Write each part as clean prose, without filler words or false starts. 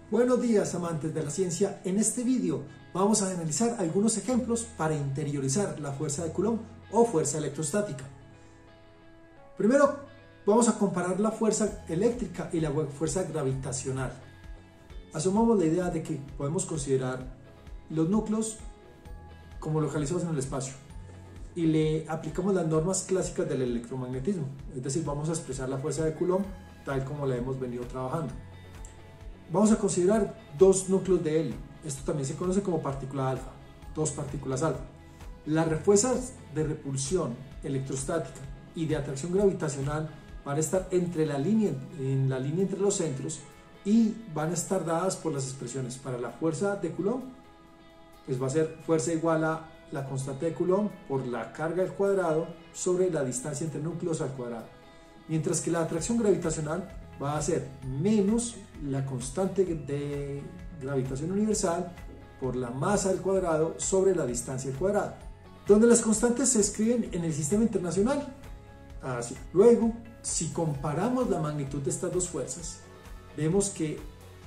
Buenos días, amantes de la ciencia. En este vídeo vamos a analizar algunos ejemplos para interiorizar la fuerza de Coulomb o fuerza electrostática. Primero vamos a comparar la fuerza eléctrica y la fuerza gravitacional. Asumamos la idea de que podemos considerar los núcleos como localizados en el espacio y le aplicamos las normas clásicas del electromagnetismo, es decir, vamos a expresar la fuerza de Coulomb tal como la hemos venido trabajando. Vamos a considerar dos núcleos de helio. Esto también se conoce como partícula alfa, dos partículas alfa. Las fuerzas de repulsión electrostática y de atracción gravitacional van a estar en la línea entre los centros y van a estar dadas por las expresiones. Para la fuerza de Coulomb, pues va a ser fuerza igual a la constante de Coulomb por la carga al cuadrado sobre la distancia entre núcleos al cuadrado. Mientras que la atracción gravitacional va a ser menos la constante de gravitación universal por la masa al cuadrado sobre la distancia al cuadrado, donde las constantes se escriben en el sistema internacional así. Luego, si comparamos la magnitud de estas dos fuerzas, vemos que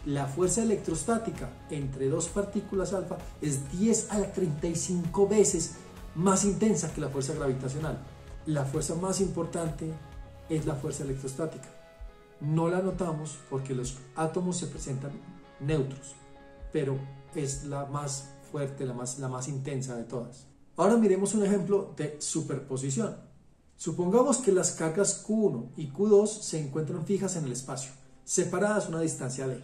la fuerza electrostática entre dos partículas alfa es 10 a la 35 veces más intensa que la fuerza gravitacional. La fuerza más importante es la fuerza electrostática. No la notamos porque los átomos se presentan neutros, pero es la más fuerte, la más intensa de todas. Ahora miremos un ejemplo de superposición. Supongamos que las cargas Q1 y Q2 se encuentran fijas en el espacio, separadas a una distancia d.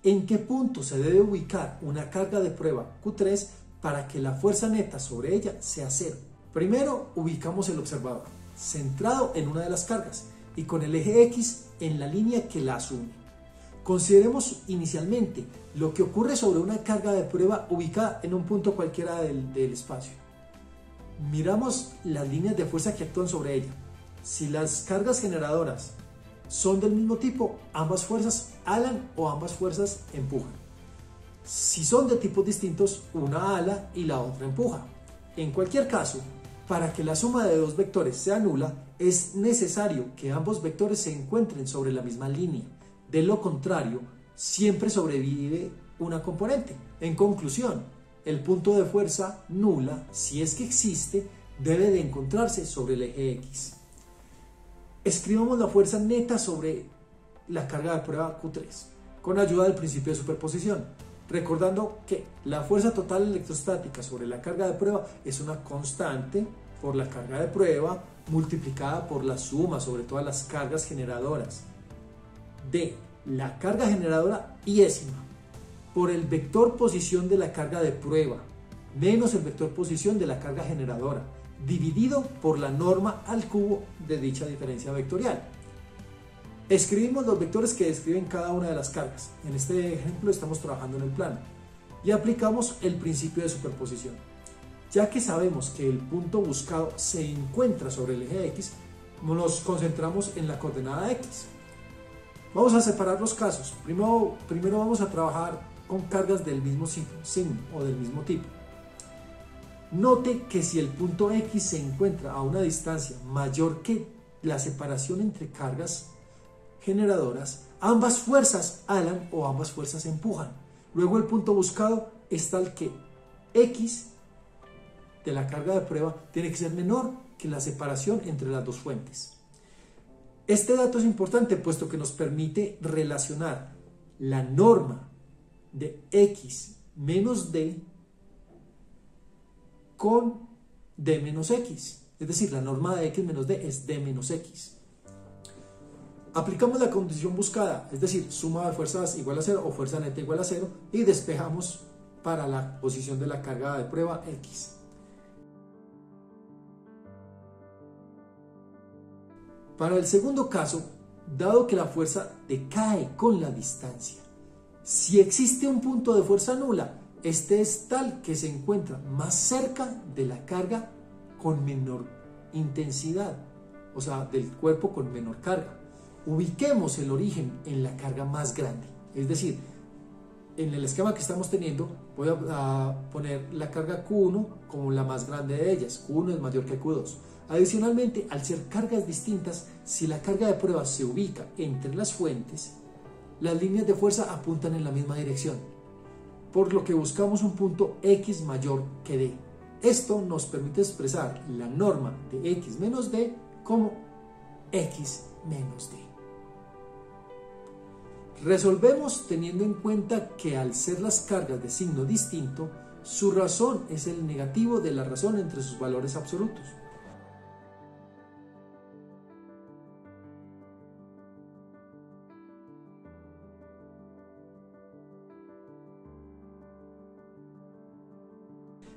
¿En qué punto se debe ubicar una carga de prueba Q3 para que la fuerza neta sobre ella sea cero? Primero ubicamos el observador, centrado en una de las cargas, y con el eje X en la línea que las une. Consideremos inicialmente lo que ocurre sobre una carga de prueba ubicada en un punto cualquiera del espacio. Miramos las líneas de fuerza que actúan sobre ella. Si las cargas generadoras son del mismo tipo, ambas fuerzas alan o ambas fuerzas empujan. Si son de tipos distintos, una ala y la otra empuja. En cualquier caso, para que la suma de dos vectores sea nula, es necesario que ambos vectores se encuentren sobre la misma línea. De lo contrario, siempre sobrevive una componente. En conclusión, el punto de fuerza nula, si es que existe, debe de encontrarse sobre el eje X. Escribamos la fuerza neta sobre la carga de prueba Q3 con ayuda del principio de superposición, recordando que la fuerza total electrostática sobre la carga de prueba es una constante por la carga de prueba multiplicada por la suma sobre todas las cargas generadoras de la carga generadora iésima por el vector posición de la carga de prueba menos el vector posición de la carga generadora dividido por la norma al cubo de dicha diferencia vectorial. Escribimos los vectores que describen cada una de las cargas. En este ejemplo estamos trabajando en el plano y aplicamos el principio de superposición. Ya que sabemos que el punto buscado se encuentra sobre el eje X, nos concentramos en la coordenada X. Vamos a separar los casos. Primero vamos a trabajar con cargas del mismo signo o del mismo tipo. Note que si el punto X se encuentra a una distancia mayor que la separación entre cargas generadoras, ambas fuerzas alan o ambas fuerzas empujan. Luego el punto buscado es tal que X de la carga de prueba tiene que ser menor que la separación entre las dos fuentes. Este dato es importante puesto que nos permite relacionar la norma de X menos D con D menos X. Es decir, la norma de X menos D es D menos X. Aplicamos la condición buscada, es decir, suma de fuerzas igual a 0 o fuerza neta igual a 0 y despejamos para la posición de la carga de prueba X. Para el segundo caso, dado que la fuerza decae con la distancia, si existe un punto de fuerza nula, este es tal que se encuentra más cerca de la carga con menor intensidad, o sea, del cuerpo con menor carga. Ubiquemos el origen en la carga más grande, es decir, en el esquema que estamos teniendo voy a poner la carga Q1 como la más grande de ellas. Q1 es mayor que Q2. Adicionalmente, al ser cargas distintas, si la carga de prueba se ubica entre las fuentes, las líneas de fuerza apuntan en la misma dirección, por lo que buscamos un punto X mayor que D. Esto nos permite expresar la norma de X menos D como X menos D. Resolvemos teniendo en cuenta que al ser las cargas de signo distinto, su razón es el negativo de la razón entre sus valores absolutos.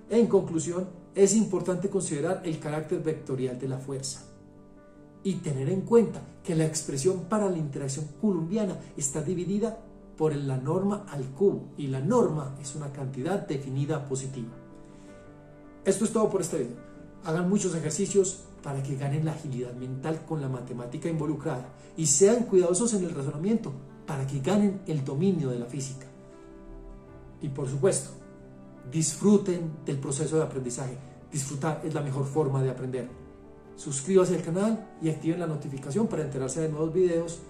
En conclusión, es importante considerar el carácter vectorial de la fuerza y tener en cuenta que la expresión para la interacción coulombiana está dividida por la norma al cubo, y la norma es una cantidad definida positiva. Esto es todo por este video. Hagan muchos ejercicios para que ganen la agilidad mental con la matemática involucrada y sean cuidadosos en el razonamiento para que ganen el dominio de la física. Y por supuesto, disfruten del proceso de aprendizaje. Disfrutar es la mejor forma de aprender. Suscríbanse al canal y activen la notificación para enterarse de nuevos videos.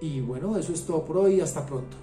Y bueno, eso es todo por hoy. Hasta pronto.